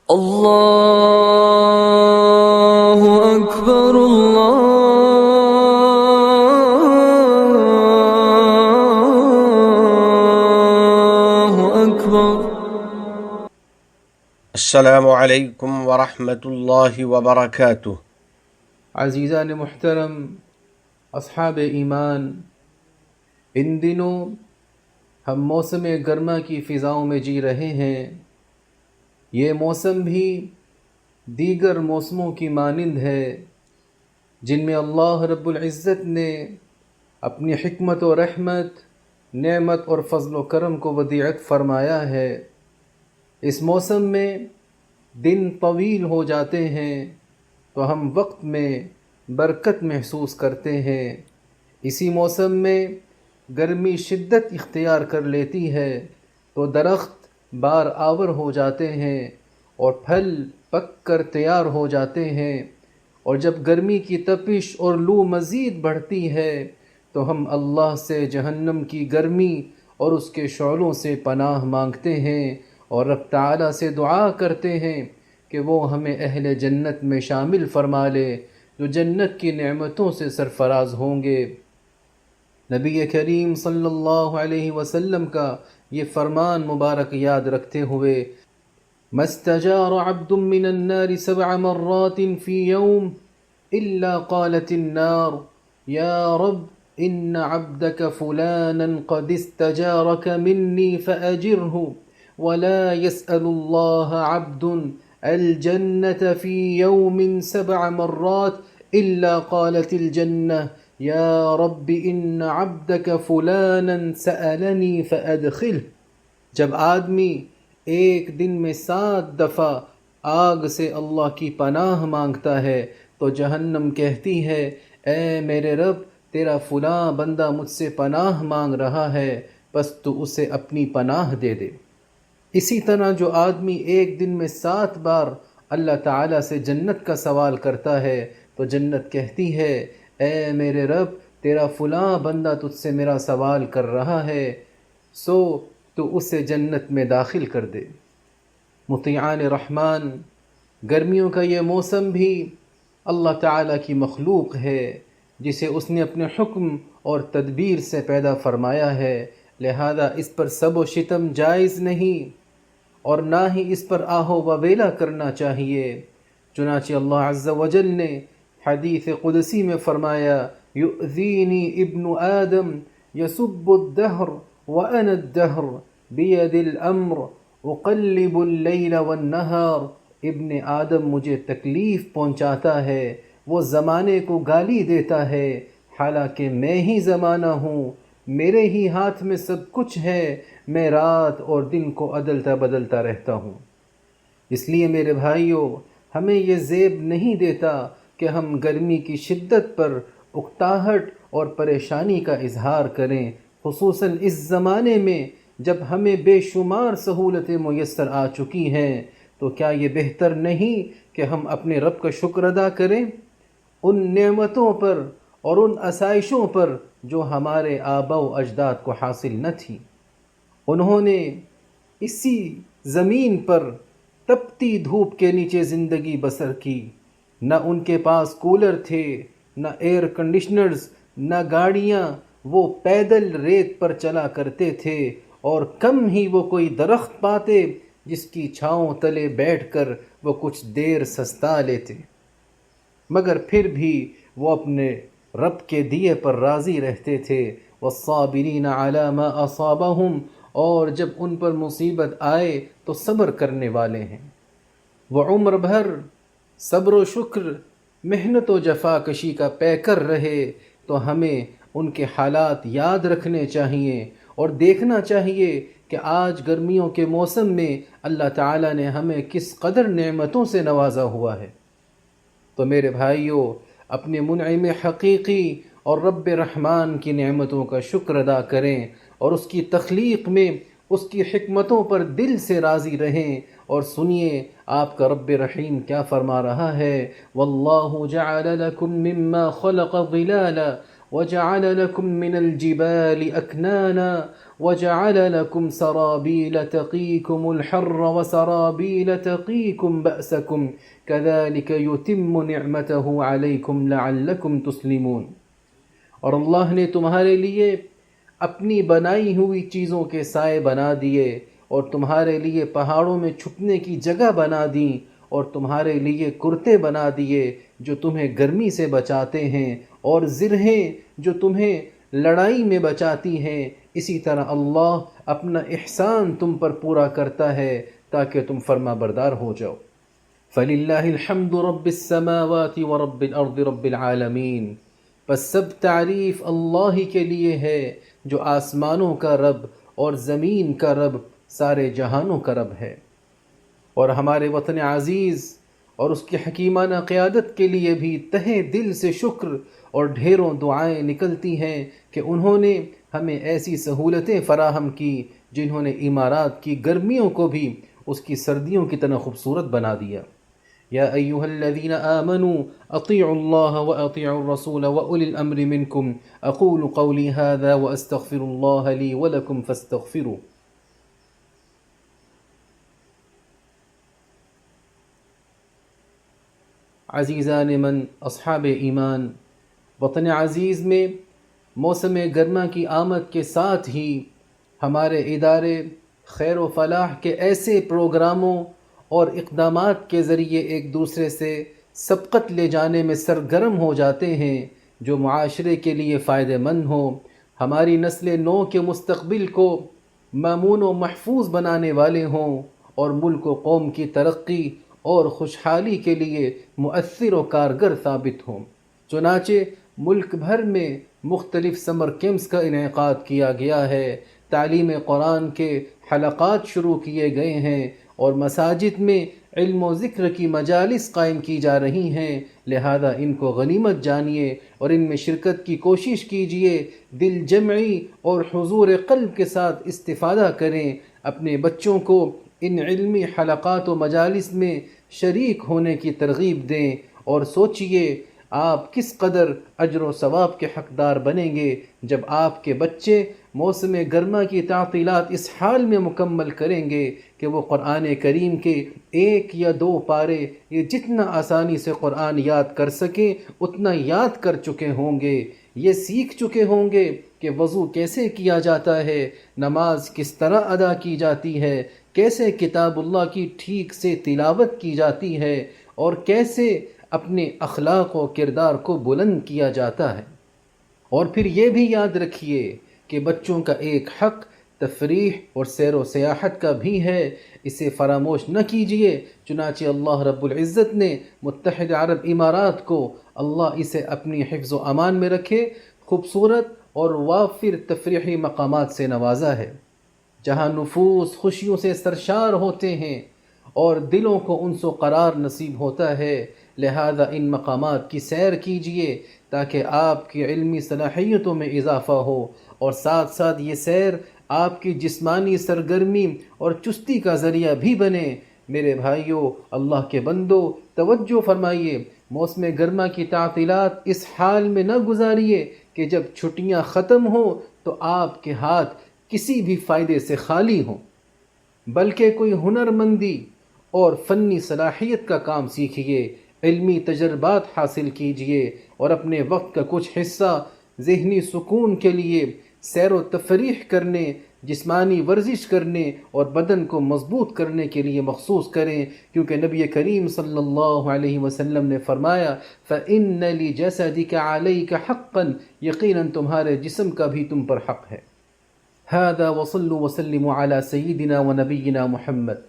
اللہ اکبر اللہ اکبر۔ السلام علیکم ورحمۃ اللہ وبرکاتہ۔ عزیزان محترم، اصحاب ایمان، ان دنوں ہم موسم گرما کی فضاؤں میں جی رہے ہیں۔ یہ موسم بھی دیگر موسموں کی مانند ہے جن میں اللہ رب العزت نے اپنی حکمت و رحمت، نعمت اور فضل و کرم کو ودیعت فرمایا ہے۔ اس موسم میں دن طویل ہو جاتے ہیں تو ہم وقت میں برکت محسوس کرتے ہیں۔ اسی موسم میں گرمی شدت اختیار کر لیتی ہے تو درخت بار آور ہو جاتے ہیں اور پھل پک کر تیار ہو جاتے ہیں، اور جب گرمی کی تپش اور لو مزید بڑھتی ہے تو ہم اللہ سے جہنم کی گرمی اور اس کے شعلوں سے پناہ مانگتے ہیں اور رب تعالیٰ سے دعا کرتے ہیں کہ وہ ہمیں اہل جنت میں شامل فرما لے جو جنت کی نعمتوں سے سرفراز ہوں گے۔ نبی کریم صلی اللہ علیہ وسلم کا یہ فرمان مبارک یاد رکھتے ہوئے، ما استجار عبد من النار 7 مرات في يوم إلا قالت النار يا رب إن عبدك فلانا قد استجارك مني فأجره، ولا يسأل الله عبد الجنة في يوم 7 مرات إلا قالت الجنة یا رب ان عبدک فلانا سألنی فأدخلہ۔ جب آدمی ایک دن میں 7 دفعہ آگ سے اللہ کی پناہ مانگتا ہے تو جہنم کہتی ہے، اے میرے رب، تیرا فلاں بندہ مجھ سے پناہ مانگ رہا ہے، بس تو اسے اپنی پناہ دے دے۔ اسی طرح جو آدمی ایک دن میں 7 بار اللہ تعالیٰ سے جنت کا سوال کرتا ہے تو جنت کہتی ہے، اے میرے رب، تیرا فلاں بندہ تجھ سے میرا سوال کر رہا ہے، سو تو اسے جنت میں داخل کر دے۔ مطیعان رحمان، گرمیوں کا یہ موسم بھی اللہ تعالیٰ کی مخلوق ہے جسے اس نے اپنے حکم اور تدبیر سے پیدا فرمایا ہے، لہذا اس پر سب و شتم جائز نہیں اور نہ ہی اس پر آہ و ویلا کرنا چاہیے۔ چنانچہ اللہ عز و جل نے حدیث قدسی میں فرمایا، یؤذینی ابن آدم یسب الدہر وانا الدہر بید الامر اقلب اللیل والنہار۔ ابن آدم مجھے تکلیف پہنچاتا ہے، وہ زمانے کو گالی دیتا ہے، حالانکہ میں ہی زمانہ ہوں، میرے ہی ہاتھ میں سب کچھ ہے، میں رات اور دن کو عدلتا بدلتا رہتا ہوں۔ اس لیے میرے بھائیوں، ہمیں یہ زیب نہیں دیتا کہ ہم گرمی کی شدت پر اکتاہٹ اور پریشانی کا اظہار کریں، خصوصاً اس زمانے میں جب ہمیں بے شمار سہولتیں میسر آ چکی ہیں۔ تو کیا یہ بہتر نہیں کہ ہم اپنے رب کا شکر ادا کریں ان نعمتوں پر اور ان آسائشوں پر جو ہمارے آباء و اجداد کو حاصل نہ تھی؟ انہوں نے اسی زمین پر تپتی دھوپ کے نیچے زندگی بسر کی، نہ ان کے پاس کولر تھے، نہ ایئر کنڈیشنرز، نہ گاڑیاں، وہ پیدل ریت پر چلا کرتے تھے، اور کم ہی وہ کوئی درخت پاتے جس کی چھاؤں تلے بیٹھ کر وہ کچھ دیر سستا لیتے، مگر پھر بھی وہ اپنے رب کے دیے پر راضی رہتے تھے۔ والصابرین علی ما اصابہم، اور جب ان پر مصیبت آئے تو صبر کرنے والے ہیں۔ وہ عمر بھر صبر و شکر، محنت و جفا کشی کا پیکر رہے، تو ہمیں ان کے حالات یاد رکھنے چاہیے اور دیکھنا چاہیے کہ آج گرمیوں کے موسم میں اللہ تعالیٰ نے ہمیں کس قدر نعمتوں سے نوازا ہوا ہے۔ تو میرے بھائیوں، اپنے منعم حقیقی اور رب رحمان کی نعمتوں کا شکر ادا کریں اور اس کی تخلیق میں اس کی حکمتوں پر دل سے راضی رہیں، اور سنیے آپ کا رب رحیم کیا فرما رہا ہے، واللہ جعل لکم مما خلق ظلالا وجعل لكم من الجبال أكنانا وجعل لكم سرابيل تقيكم الحر وسرابيل تقيكم بأسكم كذلك يتم نعمته عليكم لعلكم تسلمون. اور اللہ نے تمہارے لیے اپنی بنائی ہوئی چیزوں کے سائے بنا دیے اور تمہارے لیے پہاڑوں میں چھپنے کی جگہ بنا دیں اور تمہارے لیے کرتے بنا دیے جو تمہیں گرمی سے بچاتے ہیں اور زرہیں جو تمہیں لڑائی میں بچاتی ہیں. اسی طرح اللہ اپنا احسان تم پر پورا کرتا ہے تاکہ تم فرما بردار ہو جاؤ. فَلِلَّهِ الْحَمْدُ رَبِّ السَّمَاوَاتِ وَرَبِّ الْأَرْضِ رَبِّ الْعَالَمِينَ. پس سب تعریف اللہ ہی کے لیے ہے جو آسمانوں کا رب اور زمین کا رب، سارے جہانوں کا رب ہے. اور ہمارے وطن عزیز اور اس کی حکیمانہ قیادت کے لیے بھی تہہ دل سے شکر اور ڈھیروں دعائیں نکلتی ہیں کہ انہوں نے ہمیں ایسی سہولتیں فراہم کی جنہوں نے امارات کی گرمیوں کو بھی اس کی سردیوں کی طرح خوبصورت بنا دیا. یا ایہا الذین آمنوا اطیعوا اللہ واطیعوا الرسول واولی الامر منکم اقول قولی هذا واستغفر اللہ لی ولکم فاستغفروا. عزیزان من، اصحاب ایمان، وطن عزیز میں موسم گرما کی آمد کے ساتھ ہی ہمارے ادارے خیر و فلاح کے ایسے پروگراموں اور اقدامات کے ذریعے ایک دوسرے سے سبقت لے جانے میں سرگرم ہو جاتے ہیں جو معاشرے کے لیے فائدہ مند ہوں، ہماری نسل نو کے مستقبل کو مامون و محفوظ بنانے والے ہوں اور ملک و قوم کی ترقی اور خوشحالی کے لیے مؤثر و کارگر ثابت ہوں. چنانچہ ملک بھر میں مختلف سمر کیمپس کا انعقاد کیا گیا ہے، تعلیم قرآن کے حلقات شروع کیے گئے ہیں اور مساجد میں علم و ذکر کی مجالس قائم کی جا رہی ہیں. لہذا ان کو غنیمت جانیے اور ان میں شرکت کی کوشش کیجیے. دل جمعی اور حضور قلب کے ساتھ استفادہ کریں. اپنے بچوں کو ان علمی حلقات و مجالس میں شریک ہونے کی ترغیب دیں اور سوچئے آپ کس قدر اجر و ثواب کے حقدار بنیں گے جب آپ کے بچے موسم گرما کی تعطیلات اس حال میں مکمل کریں گے کہ وہ قرآن کریم کے 1 یا 2 پارے یہ جتنا آسانی سے قرآن یاد کر سکیں اتنا یاد کر چکے ہوں گے. یہ سیکھ چکے ہوں گے کہ وضو کیسے کیا جاتا ہے، نماز کس طرح ادا کی جاتی ہے، کیسے کتاب اللہ کی ٹھیک سے تلاوت کی جاتی ہے اور کیسے اپنے اخلاق و کردار کو بلند کیا جاتا ہے. اور پھر یہ بھی یاد رکھیے کہ بچوں کا ایک حق تفریح اور سیر و سیاحت کا بھی ہے، اسے فراموش نہ کیجیے. چنانچہ اللہ رب العزت نے متحدہ عرب امارات کو، اللہ اسے اپنی حفظ و امان میں رکھے، خوبصورت اور وافر تفریحی مقامات سے نوازا ہے جہاں نفوس خوشیوں سے سرشار ہوتے ہیں اور دلوں کو انس و قرار نصیب ہوتا ہے. لہذا ان مقامات کی سیر کیجیے تاکہ آپ کی علمی صلاحیتوں میں اضافہ ہو اور ساتھ ساتھ یہ سیر آپ کی جسمانی سرگرمی اور چستی کا ذریعہ بھی بنے. میرے بھائیوں، اللہ کے بندو، توجہ فرمائیے. موسم گرما کی تعطیلات اس حال میں نہ گزاریے کہ جب چھٹیاں ختم ہوں تو آپ کے ہاتھ کسی بھی فائدے سے خالی ہوں، بلکہ کوئی ہنرمندی اور فنی صلاحیت کا کام سیکھیے، علمی تجربات حاصل کیجیے اور اپنے وقت کا کچھ حصہ ذہنی سکون کے لیے سیر و تفریح کرنے، جسمانی ورزش کرنے اور بدن کو مضبوط کرنے کے لیے مخصوص کریں، کیونکہ نبی کریم صلی اللہ علیہ وسلم نے فرمایا فَإِنَّ لِجَسَدِكَ عَلَيْكَ حَقًّا، یقیناً تمہارے جسم کا بھی تم پر حق ہے. هذا وصلوا وسلموا على سيدنا ونبينا محمد